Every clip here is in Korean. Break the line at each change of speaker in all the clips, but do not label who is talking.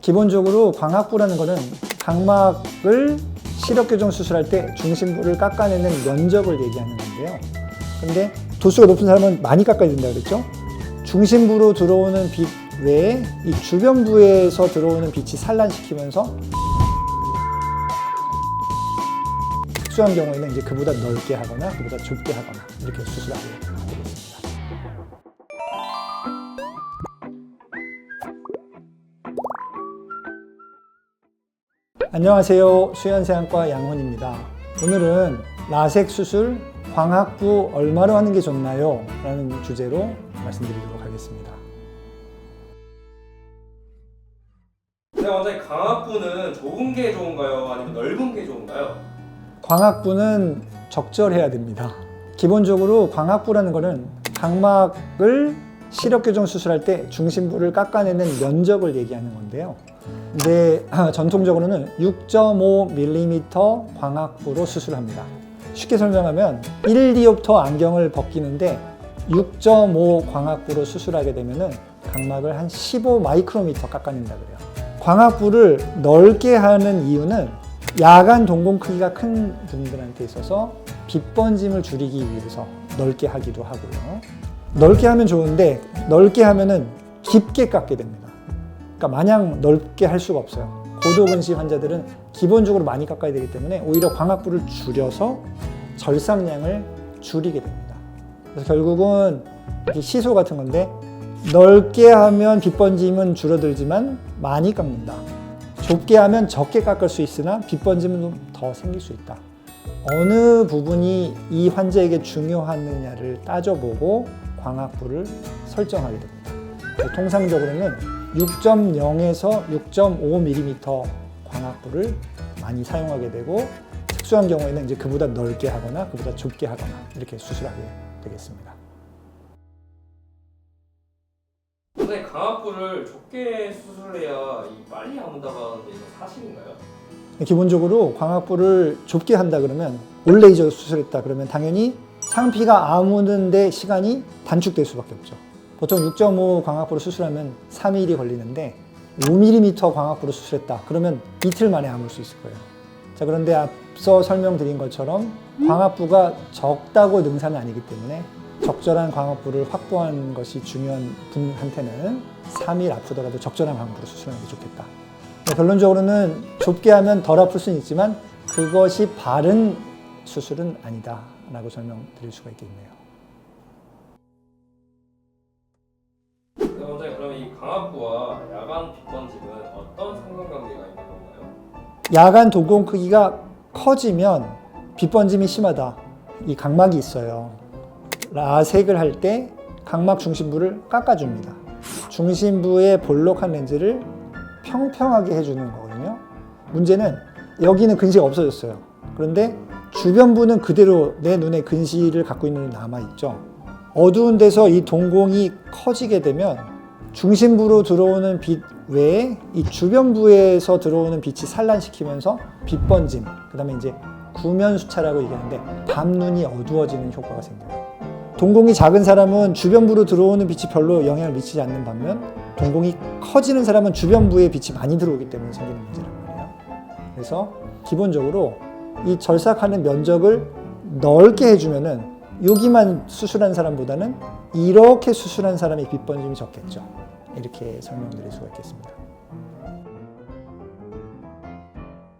기본적으로 광학부라는 거는 각막을 시력 교정 수술할 때 중심부를 깎아내는 면적을 얘기하는 건데요. 근데 도수가 높은 사람은 많이 깎아야 된다고 그랬죠? 중심부로 들어오는 빛 외에 이 주변부에서 들어오는 빛이 산란시키면서 특수한 경우에는 이제 그보다 넓게 하거나 그보다 좁게 하거나 이렇게 수술하게 되겠습니다. 안녕하세요. 수연세안과 양훈입니다. 오늘은 라섹 수술, 광학부 얼마로 하는 게 좋나요? 라는 주제로 말씀드리도록 하겠습니다.
네, 원장님, 광학부는 좁은 게 좋은가요? 아니면 넓은 게 좋은가요?
광학부는 적절해야 됩니다. 기본적으로 광학부라는 것은 각막을 시력 교정 수술할 때 중심부를 깎아내는 면적을 얘기하는 건데요. 근데 전통적으로는 6.5mm 광학부로 수술합니다. 쉽게 설명하면 1디옵터 안경을 벗기는데 6.5 광학부로 수술하게 되면 각막을 한 15 마이크로미터 깎아낸다 그래요. 광학부를 넓게 하는 이유는 야간 동공 크기가 큰 분들한테 있어서 빛 번짐을 줄이기 위해서 넓게 하기도 하고요. 넓게 하면 좋은데 넓게 하면은 깊게 깎게 됩니다. 그러니까 마냥 넓게 할 수가 없어요. 고도근시 환자들은 기본적으로 많이 깎아야 되기 때문에 오히려 광학부를 줄여서 절삭량을 줄이게 됩니다. 그래서 결국은 이렇게 시소 같은 건데 넓게 하면 빛 번짐은 줄어들지만 많이 깎는다. 좁게 하면 적게 깎을 수 있으나 빛 번짐은 좀 더 생길 수 있다. 어느 부분이 이 환자에게 중요하느냐를 따져보고 광학부를 설정하게 됩니다. 통상적으로는 6.0에서 6.5mm 광학부를 많이 사용하게 되고 특수한 경우에는 이제 그보다 넓게 하거나 그보다 좁게 하거나 이렇게 수술하게 되겠습니다.
원장님, 광학부를 좁게 수술해야 빨리 아문다고 하는데 이거 사실인가요?
기본적으로 광학부를 좁게 한다 그러면 올레이저 수술했다 그러면 당연히 상피가 아무는데 시간이 단축될 수밖에 없죠. 보통 6.5 광학부로 수술하면 3일이 걸리는데 5mm 광학부로 수술했다 그러면 이틀 만에 아물 수 있을 거예요. 자, 그런데 앞서 설명드린 것처럼 광학부가 적다고 능사는 아니기 때문에 적절한 광학부를 확보하는 것이 중요한 분한테는 3일 아프더라도 적절한 광학부로 수술하는 게 좋겠다. 결론적으로는 좁게 하면 덜 아플 수는 있지만 그것이 바른 수술은 아니다 라고 설명드릴 수가 있겠네요.
네, 원장님, 그럼 이 광학부와 야간 빛 번짐은 어떤 상관관계가 있는 건가요?
야간 동공 크기가 커지면 빛 번짐이 심하다. 이 각막이 있어요. 라섹을 할 때 각막 중심부를 깎아줍니다. 중심부의 볼록한 렌즈를 평평하게 해주는 거거든요. 문제는 여기는 근시가 없어졌어요. 그런데 주변부는 그대로 내 눈에 근시를 갖고 있는 눈이 남아있죠. 어두운 데서 이 동공이 커지게 되면 중심부로 들어오는 빛 외에 이 주변부에서 들어오는 빛이 산란시키면서 빛 번짐, 그 다음에 이제 구면수차라고 얘기하는데 밤눈이 어두워지는 효과가 생겨요. 동공이 작은 사람은 주변부로 들어오는 빛이 별로 영향을 미치지 않는 반면 동공이 커지는 사람은 주변부에 빛이 많이 들어오기 때문에 생기는 문제란 말이에요. 그래서 기본적으로 이 절삭하는 면적을 넓게 해주면은 여기만 수술한 사람보다는 이렇게 수술한 사람의 빛 번짐이 적겠죠. 이렇게 설명드릴 수가 있겠습니다.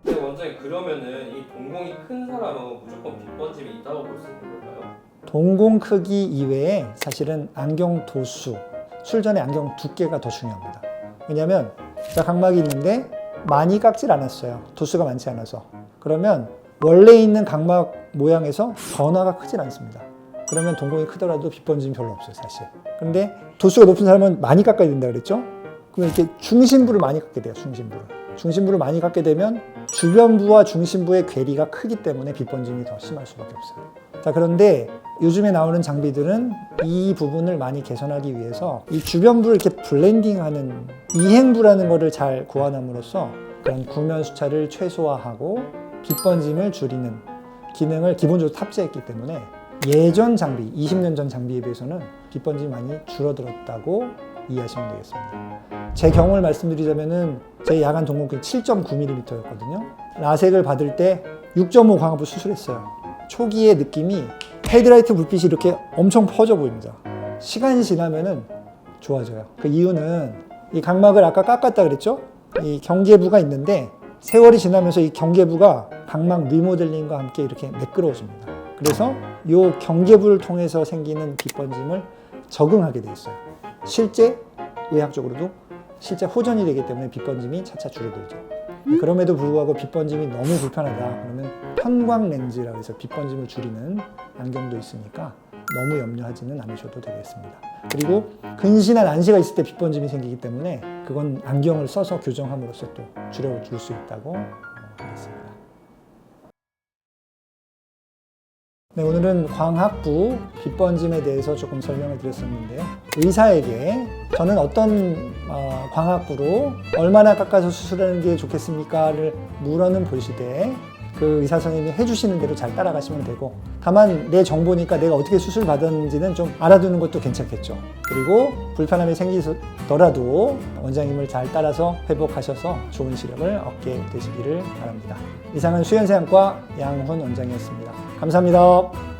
네, 원장님, 그러면은 이 동공이 큰 사람은 무조건 빛 번짐이 있다고 볼 수 있는 걸까요?
동공 크기 이외에 사실은 안경 도수, 술 전에 안경 두께가 더 중요합니다. 왜냐하면 자, 각막이 있는데 많이 깎질 않았어요. 도수가 많지 않아서. 그러면 원래 있는 각막 모양에서 변화가 크질 않습니다. 그러면 동공이 크더라도 빛 번짐이 별로 없어요, 사실. 그런데 도수가 높은 사람은 많이 깎아야 된다 그랬죠? 그러면 이렇게 중심부를 많이 깎게 돼요, 중심부를. 중심부를 많이 깎게 되면 주변부와 중심부의 괴리가 크기 때문에 빛 번짐이 더 심할 수밖에 없어요. 자, 그런데 요즘에 나오는 장비들은 이 부분을 많이 개선하기 위해서 이 주변부를 이렇게 블렌딩하는 이행부라는 것을 잘 구현함으로써 그런 구면 수차를 최소화하고 빛 번짐을 줄이는 기능을 기본적으로 탑재했기 때문에 예전 장비, 20년 전 장비에 비해서는 빛 번짐이 많이 줄어들었다고 이해하시면 되겠습니다. 제 경험을 말씀드리자면은 제 야간 동공근 7.9mm였거든요. 라섹을 받을 때 6.5 광합부 수술했어요. 초기의 느낌이 헤드라이트 불빛이 이렇게 엄청 퍼져 보입니다. 시간이 지나면은 좋아져요. 그 이유는 이 각막을 아까 깎았다 그랬죠? 이 경계부가 있는데 세월이 지나면서 이 경계부가 각막 리모델링과 함께 이렇게 매끄러워집니다. 그래서 이 경계부를 통해서 생기는 빗번짐을 적응하게 돼 있어요. 실제 의학적으로도 실제 호전이 되기 때문에 빗번짐이 차차 줄어들죠. 그럼에도 불구하고 빗번짐이 너무 불편하다 그러면 편광 렌즈라고 해서 빗번짐을 줄이는 안경도 있으니까 너무 염려하지는 않으셔도 되겠습니다. 그리고 근시나 난시가 있을 때 빗번짐이 생기기 때문에 그건 안경을 써서 교정함으로써 또 줄여줄 수 있다고 하겠습니다. 네, 오늘은 광학부 빗번짐에 대해서 조금 설명을 드렸었는데요. 의사에게 저는 어떤 광학부로 얼마나 깎아서 수술하는 게 좋겠습니까?를 물어는 보시되 그 의사 선생님이 해주시는 대로 잘 따라가시면 되고, 다만 내 정보니까 내가 어떻게 수술 받았는지는 좀 알아두는 것도 괜찮겠죠. 그리고 불편함이 생기더라도 원장님을 잘 따라서 회복하셔서 좋은 시력을 얻게 되시기를 바랍니다. 이상은 수연세안과 양훈 원장이었습니다. 감사합니다.